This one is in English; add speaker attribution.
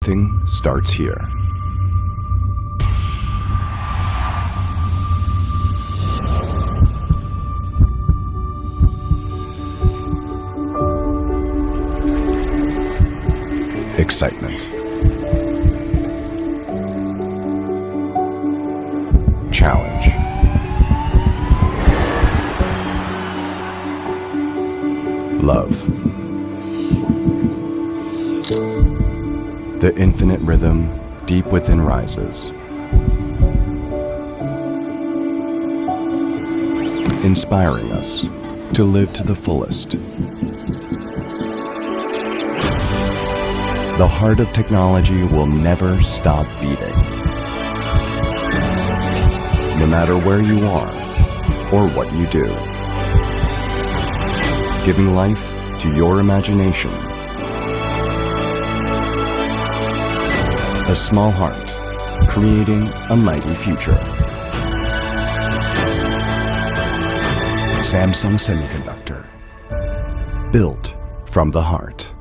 Speaker 1: Everything starts here. Excitement. Challenge. Love. The infinite rhythm deep within rises, inspiring us to live to the fullest. The heart of technology will never stop beating. No matter where you are or what you do. Giving life to your imagination. A small heart, creating a mighty future. Samsung Semiconductor. Built from the heart.